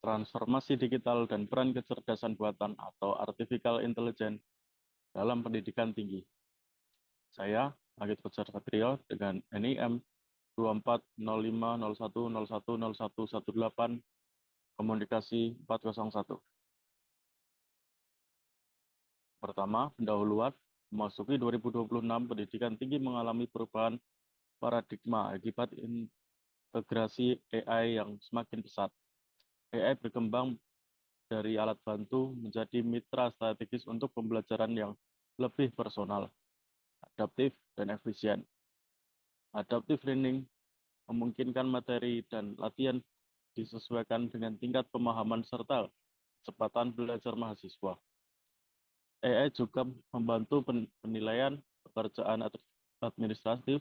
transformasi digital dan peran kecerdasan buatan atau artificial intelligence dalam pendidikan tinggi. Saya, Agit Fajar Satrio, dengan NIM 240501010118, komunikasi 401. Pertama, pendahuluan. Memasuki 2026, pendidikan tinggi mengalami perubahan paradigma akibat integrasi AI yang semakin pesat. AI berkembang dari alat bantu menjadi mitra strategis untuk pembelajaran yang lebih personal, adaptif, dan efisien. Adaptive learning memungkinkan materi dan latihan disesuaikan dengan tingkat pemahaman serta kecepatan belajar mahasiswa. AI juga membantu penilaian pekerjaan administratif,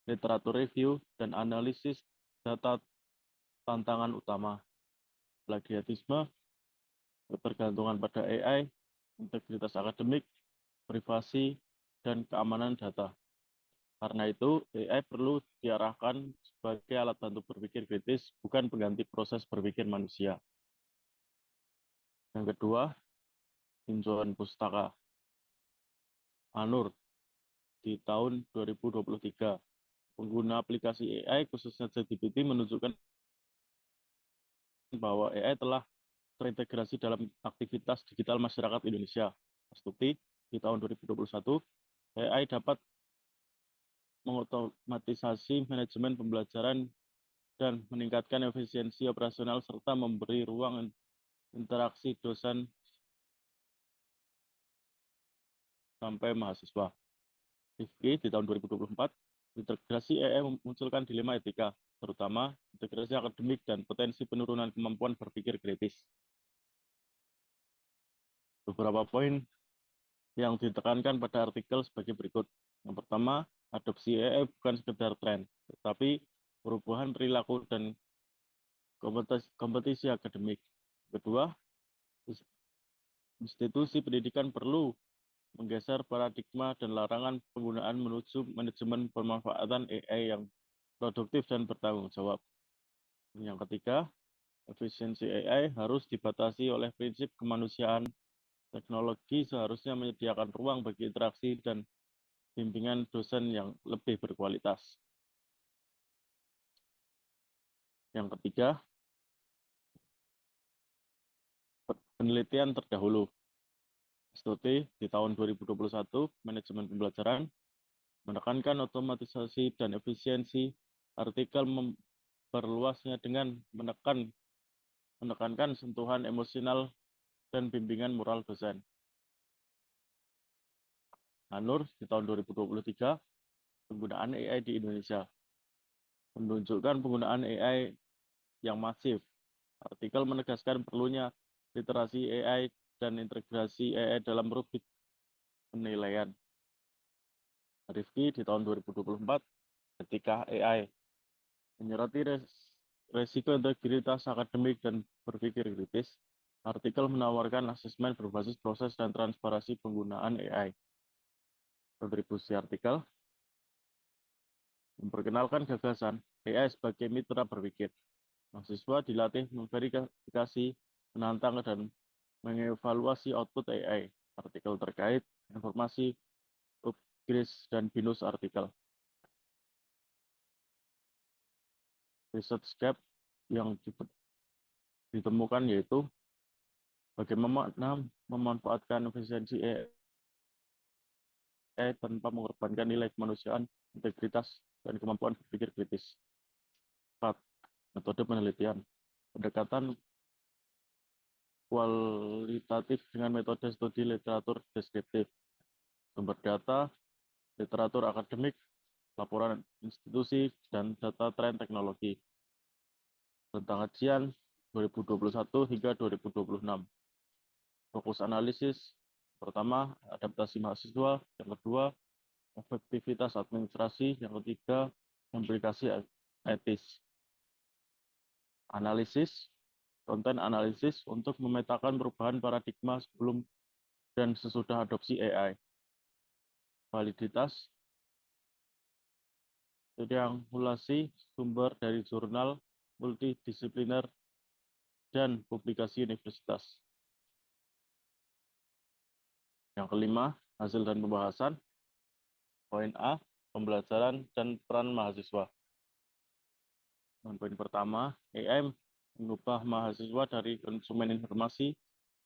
literatur review, dan analisis data. Tantangan utama: plagiarisme, ketergantungan pada AI, integritas akademik, privasi, dan keamanan data. Karena itu, AI perlu diarahkan sebagai alat bantu berpikir kritis, bukan pengganti proses berpikir manusia. Yang kedua, tinjauan pustaka Anur di tahun 2023. Pengguna aplikasi AI, khususnya ChatGPT, menunjukkan bahwa AI telah terintegrasi dalam aktivitas digital masyarakat Indonesia. Terbukti, di tahun 2021, AI dapat mengotomatisasi manajemen pembelajaran dan meningkatkan efisiensi operasional serta memberi ruang interaksi dosen sampai mahasiswa. Rifki, di tahun 2024, integrasi AI memunculkan dilema etika, terutama integrasi akademik dan potensi penurunan kemampuan berpikir kritis. Beberapa poin yang ditekankan pada artikel sebagai berikut. Yang pertama, adopsi AI bukan sekedar tren, tetapi perubahan perilaku dan kompetisi akademik. Kedua, institusi pendidikan perlu menggeser paradigma dan larangan penggunaan menuju manajemen pemanfaatan AI yang produktif dan bertanggung jawab. Yang ketiga, efisiensi AI harus dibatasi oleh prinsip kemanusiaan. Teknologi seharusnya menyediakan ruang bagi interaksi dan bimbingan dosen yang lebih berkualitas. Yang ketiga, penelitian terdahulu. Studi di tahun 2021, manajemen pembelajaran, menekankan otomatisasi dan efisiensi. Artikel memperluasnya dengan menekankan sentuhan emosional dan bimbingan moral dosen. Anur di tahun 2023, penggunaan AI di Indonesia, menunjukkan penggunaan AI yang masif. Artikel menegaskan perlunya literasi AI dan integrasi AI dalam rubrik penilaian. Rifki di tahun 2024, ketika AI menyoroti resiko integritas akademik dan berpikir kritis, artikel menawarkan asesmen berbasis proses dan transparansi penggunaan AI. Kontribusi artikel memperkenalkan gagasan AI sebagai mitra berpikir. Mahasiswa dilatih memverifikasi, menantang, dan mengevaluasi output AI. Artikel terkait informasi upgrade dan binus artikel. Research gap yang ditemukan yaitu bagaimana memanfaatkan efisiensi AI tanpa mengorbankan nilai kemanusiaan, integritas, dan kemampuan berpikir kritis. 4. Metode penelitian. Pendekatan kualitatif dengan metode studi literatur deskriptif. Sumber data, literatur akademik, laporan institusi, dan data tren teknologi. Tentang kajian 2021 hingga 2026. Fokus analisis, pertama, adaptasi mahasiswa, yang kedua, efektivitas administrasi, yang ketiga, implikasi etis. Analisis, konten analisis untuk memetakan perubahan paradigma sebelum dan sesudah adopsi AI. Validitas, triangulasi sumber dari jurnal multidisipliner dan publikasi universitas. Yang kelima, hasil dan pembahasan. Poin A, pembelajaran dan peran mahasiswa. Poin pertama, AI mengubah mahasiswa dari konsumen informasi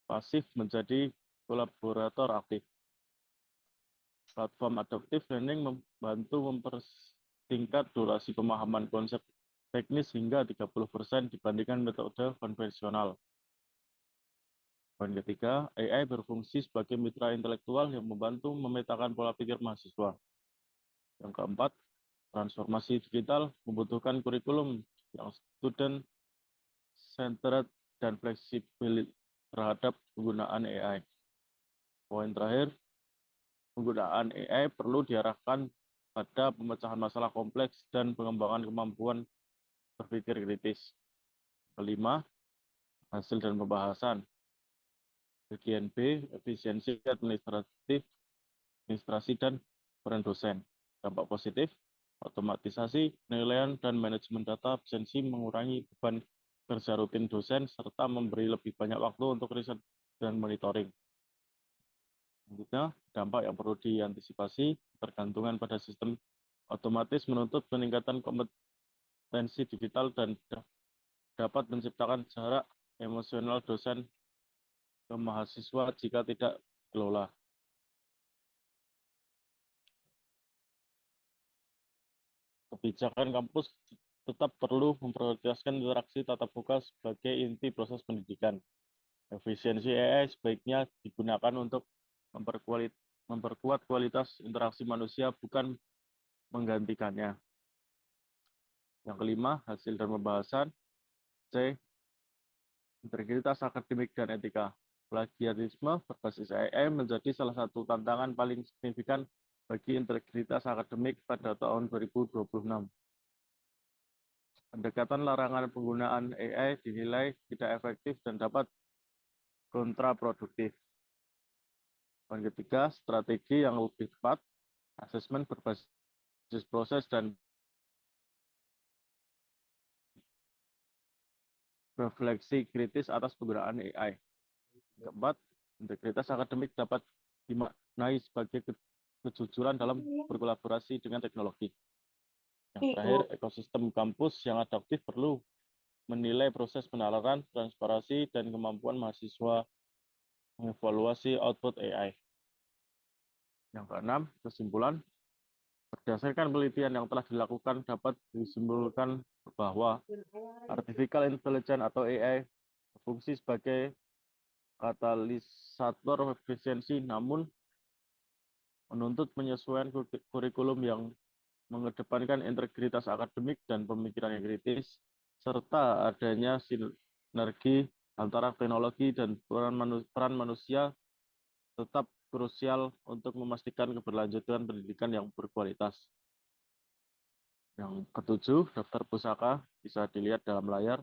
pasif menjadi kolaborator aktif. Platform adaptive learning membantu mempersingkat durasi pemahaman konsep teknis hingga 30% dibandingkan metode konvensional. Poin ketiga, AI berfungsi sebagai mitra intelektual yang membantu memetakan pola pikir mahasiswa. Yang keempat, transformasi digital membutuhkan kurikulum yang student-centered dan fleksibel terhadap penggunaan AI. Poin terakhir, penggunaan AI perlu diarahkan pada pemecahan masalah kompleks dan pengembangan kemampuan berpikir kritis. Kelima, hasil dan pembahasan. Bagian B, efisiensi administrasi dan peran dosen. Dampak positif, otomatisasi, penilaian, dan manajemen data absensi mengurangi beban kerja rutin dosen serta memberi lebih banyak waktu untuk riset dan monitoring. Selanjutnya, dampak yang perlu diantisipasi, tergantungan pada sistem otomatis menuntut peningkatan kompetensi digital dan dapat menciptakan jarak emosional dosen ke mahasiswa jika tidak dikelola. Kebijakan kampus tetap perlu memprioritaskan interaksi tatap muka sebagai inti proses pendidikan. Efisiensi AI sebaiknya digunakan untuk memperkuat kualitas interaksi manusia, bukan menggantikannya. Yang kelima, hasil dan pembahasan. C, integritas akademik dan etika. Plagiarisme berbasis AI menjadi salah satu tantangan paling signifikan bagi integritas akademik pada tahun 2026. Pendekatan larangan penggunaan AI dinilai tidak efektif dan dapat kontraproduktif. Poin ketiga, strategi yang lebih tepat, asesmen berbasis proses dan refleksi kritis atas penggunaan AI. Keempat, integritas akademik dapat dimaknai sebagai kejujuran dalam berkolaborasi dengan teknologi. Yang terakhir, ekosistem kampus yang adaptif perlu menilai proses penalaran, transparansi, dan kemampuan mahasiswa mengevaluasi output AI. Yang keenam, kesimpulan, berdasarkan penelitian yang telah dilakukan dapat disimpulkan bahwa artificial intelligence atau AI berfungsi sebagai katalisator efisiensi, namun menuntut penyesuaian kurikulum yang mengedepankan integritas akademik dan pemikiran yang kritis, serta adanya sinergi antara teknologi dan peran manusia tetap krusial untuk memastikan keberlanjutan pendidikan yang berkualitas. Yang ketujuh, daftar pusaka bisa dilihat dalam layar.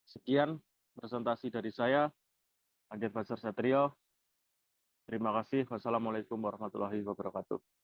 Sekian presentasi dari saya, Anggit Fajar Satrio. Terima kasih. Wassalamualaikum warahmatullahi wabarakatuh.